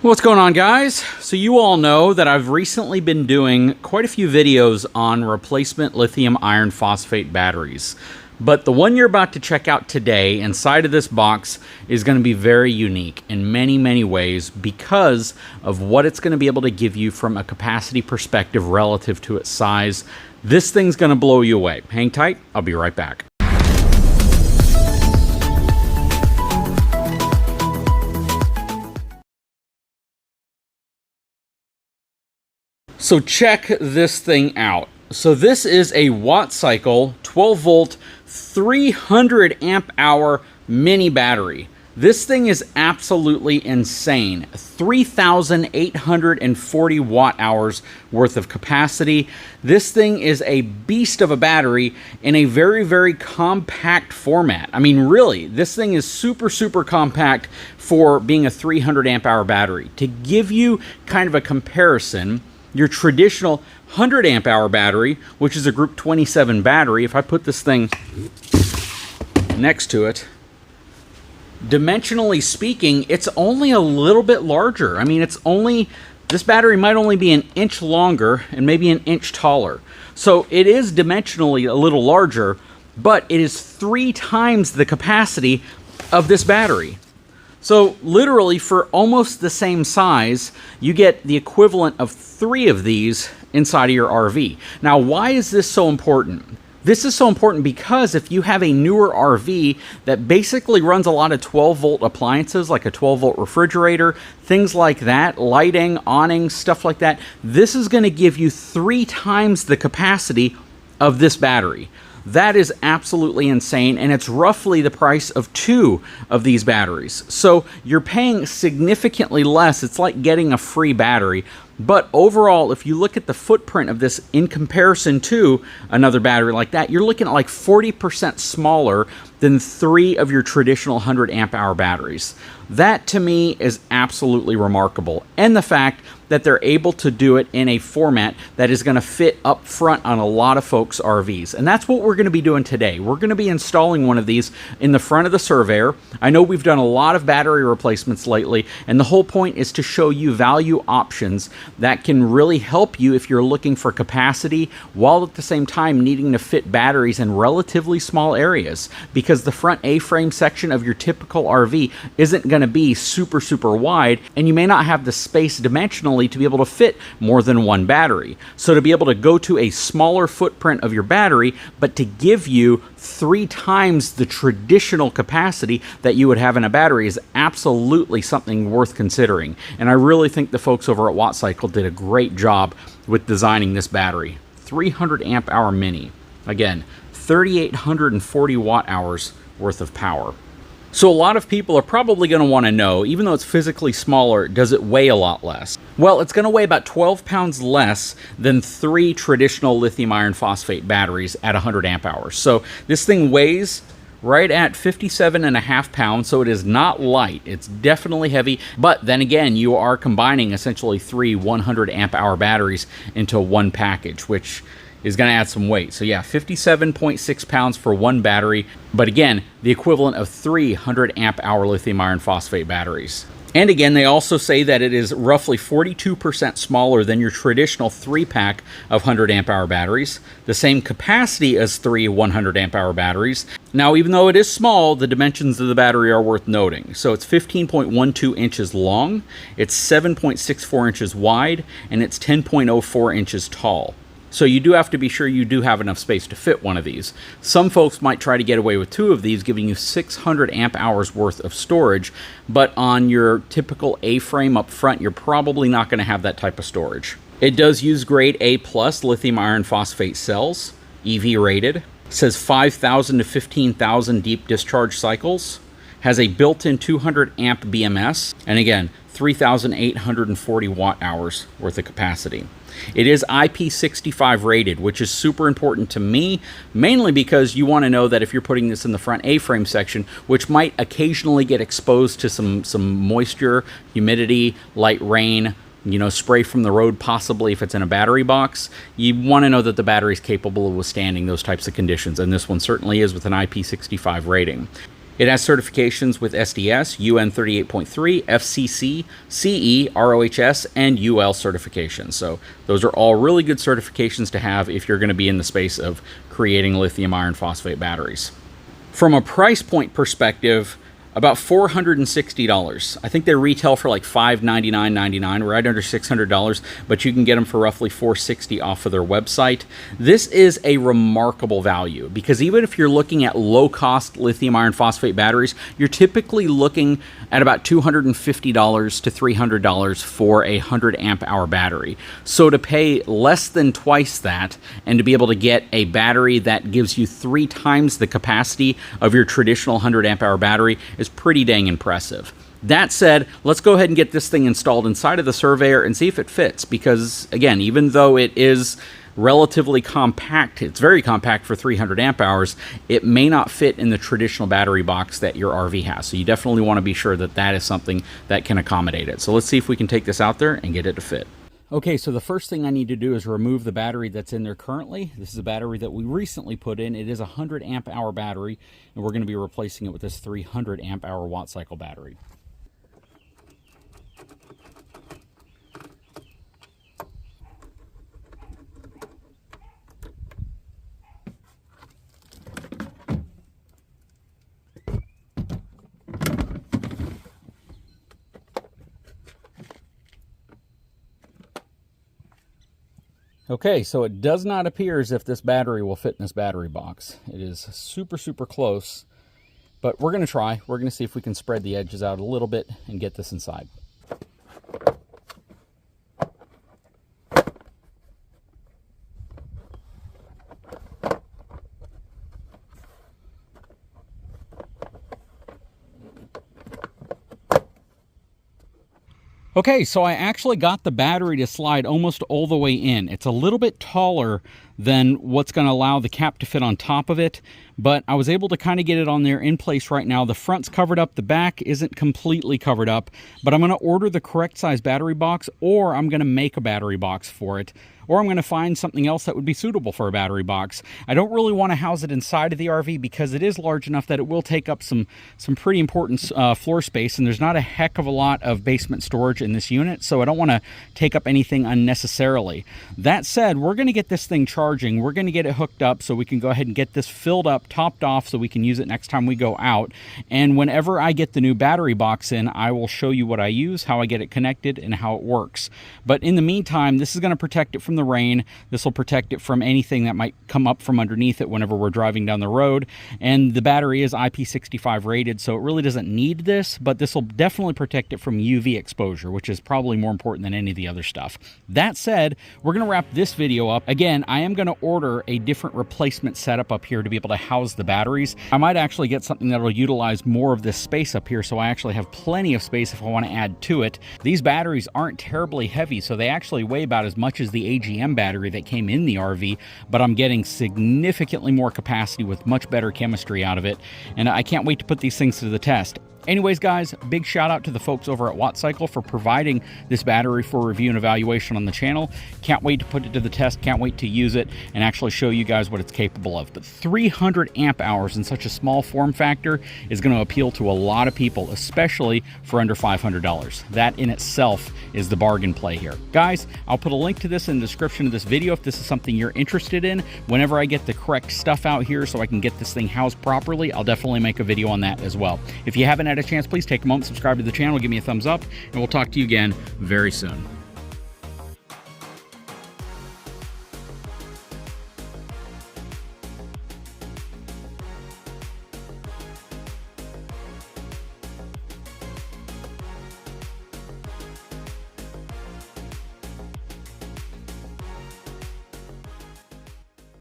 What's going on, guys? So you all know that I've recently been doing quite a few videos on replacement lithium iron phosphate batteries. But the one you're about to check out today inside of this box is going to be very unique in many, many ways because of what it's going to be able to give you from a capacity perspective relative to its size. This thing's going to blow you away. Hang tight, I'll be right back. So check this thing out. So this is a WattCycle 12 volt 300 amp hour mini battery. This thing is absolutely insane. 3,840 watt hours worth of capacity. This thing is a beast of a battery in a very, very compact format. I mean, really, this thing is super, super compact for being a 300 amp hour battery. To give you kind of a comparison, your traditional 100 amp hour battery, which is a group 27 battery, if I put this thing next to it, dimensionally speaking, it's only a little bit larger. I mean, this battery might only be an inch longer and maybe an inch taller. So it is dimensionally a little larger, but it is 3 times the capacity of this battery. So literally for almost the same size, you get the equivalent of 3 of these inside of your RV. Now, why is this so important? This is so important because if you have a newer RV that basically runs a lot of 12 volt appliances, like a 12 volt refrigerator, things like that, lighting, awning, stuff like that, this is going to give you 3 times the capacity of this battery. That is absolutely insane, and it's roughly the price of 2 of these batteries. So you're paying significantly less. It's like getting a free battery. But overall, if you look at the footprint of this in comparison to another battery like that, you're looking at like 40% smaller than 3 of your traditional 100 amp hour batteries. That to me is absolutely remarkable. And the fact that they're able to do it in a format that is going to fit up front on a lot of folks' RVs. And that's what we're going to be doing today. We're going to be installing one of these in the front of the Surveyor. I know we've done a lot of battery replacements lately, and the whole point is to show you value options that can really help you if you're looking for capacity while at the same time needing to fit batteries in relatively small areas, because the front A-frame section of your typical RV isn't going to be super, super wide, and you may not have the space dimensionally to be able to fit more than 1 battery. So to be able to go to a smaller footprint of your battery, but to give you 3 times the traditional capacity that you would have in a battery is absolutely something worth considering. And I really think the folks over at WattCycle did a great job with designing this battery. 300 amp hour mini. Again, 3,840 watt hours worth of power. So a lot of people are probably going to want to know, even though it's physically smaller, does it weigh a lot less? Well, it's going to weigh about 12 pounds less than 3 traditional lithium iron phosphate batteries at 100 amp hours. So this thing weighs right at 57.5 pounds, so it is not light. It's definitely heavy, but then again, you are combining essentially 3 100 amp hour batteries into one package, which is going to add some weight. So yeah, 57.6 pounds for 1 battery, but again, the equivalent of 300 amp hour lithium iron phosphate batteries. And again, they also say that it is roughly 42% smaller than your traditional 3-pack of 100 amp hour batteries, the same capacity as 3 100 amp hour batteries. Now, even though it is small, the dimensions of the battery are worth noting. So it's 15.12 inches long, it's 7.64 inches wide, and it's 10.04 inches tall. So you do have to be sure you do have enough space to fit one of these. Some folks might try to get away with 2 of these, giving you 600 amp hours worth of storage, but on your typical A-frame up front, you're probably not going to have that type of storage. It does use grade A+ lithium iron phosphate cells, EV rated. It says 5,000 to 15,000 deep discharge cycles, has a built-in 200 amp BMS, and again, 3,840 watt hours worth of capacity. It is IP65 rated, which is super important to me, mainly because you want to know that if you're putting this in the front A-frame section, which might occasionally get exposed to some moisture, humidity, light rain, spray from the road, possibly if it's in a battery box, you want to know that the battery is capable of withstanding those types of conditions, and this one certainly is with an IP65 rating. It has certifications with SDS, UN 38.3, FCC, CE, ROHS, and UL certifications. So those are all really good certifications to have if you're going to be in the space of creating lithium iron phosphate batteries. From a price point perspective, about $460. I think they retail for like $599.99, right under $600, but you can get them for roughly $460 off of their website. This is a remarkable value because even if you're looking at low-cost lithium iron phosphate batteries, you're typically looking at about $250 to $300 for a 100 amp hour battery. So to pay less than twice that and to be able to get a battery that gives you 3 times the capacity of your traditional 100 amp hour battery is pretty dang impressive. That said, let's go ahead and get this thing installed inside of the Surveyor and see if it fits, because again, even though it is relatively compact, it's very compact for 300 amp hours, it may not fit in the traditional battery box that your RV has. So you definitely want to be sure that that is something that can accommodate it. So let's see if we can take this out there and get it to fit. Okay, so the first thing I need to do is remove the battery that's in there currently. This is a battery that we recently put in. It is a 100 amp hour battery, and we're going to be replacing it with this 300 amp hour WattCycle battery. Okay, so it does not appear as if this battery will fit in this battery box. It is super, super close, but we're going to try. We're going to see if we can spread the edges out a little bit and get this inside. Okay, so I actually got the battery to slide almost all the way in. It's a little bit taller than what's going to allow the cap to fit on top of it, but I was able to kind of get it on there in place right now. The front's covered up, the back isn't completely covered up, but I'm going to order the correct size battery box, or I'm going to make a battery box for it, or I'm going to find something else that would be suitable for a battery box. I don't really want to house it inside of the RV because it is large enough that it will take up some pretty important floor space, and there's not a heck of a lot of basement storage in this unit, so I don't want to take up anything unnecessarily. That said, we're going to get this thing charging. We're going to get it hooked up so we can go ahead and get this filled up, topped off, so we can use it next time we go out. And whenever I get the new battery box in, I will show you what I use, how I get it connected, and how it works. But in the meantime, this is going to protect it from the rain. This will protect it from anything that might come up from underneath it whenever we're driving down the road. And the battery is IP65 rated, so it really doesn't need this, but this will definitely protect it from UV exposure, which is probably more important than any of the other stuff. That said, we're going to wrap this video up. Again, I am going to order a different replacement setup up here to be able to house the batteries. I might actually get something that will utilize more of this space up here, so I actually have plenty of space if I want to add to it. These batteries aren't terribly heavy, so they actually weigh about as much as the AGM battery that came in the RV, but I'm getting significantly more capacity with much better chemistry out of it, and I can't wait to put these things to the test. Anyways, guys, big shout out to the folks over at WattCycle for providing this battery for review and evaluation on the channel. Can't wait to put it to the test, can't wait to use it and actually show you guys what it's capable of. But 300 amp hours in such a small form factor is going to appeal to a lot of people, especially for under $500. That in itself is the bargain play here. Guys, I'll put a link to this in the description of this video if this is something you're interested in. Whenever I get the correct stuff out here so I can get this thing housed properly, I'll definitely make a video on that as well. If you haven't had a chance, please take a moment, subscribe to the channel, give me a thumbs up, and we'll talk to you again very soon.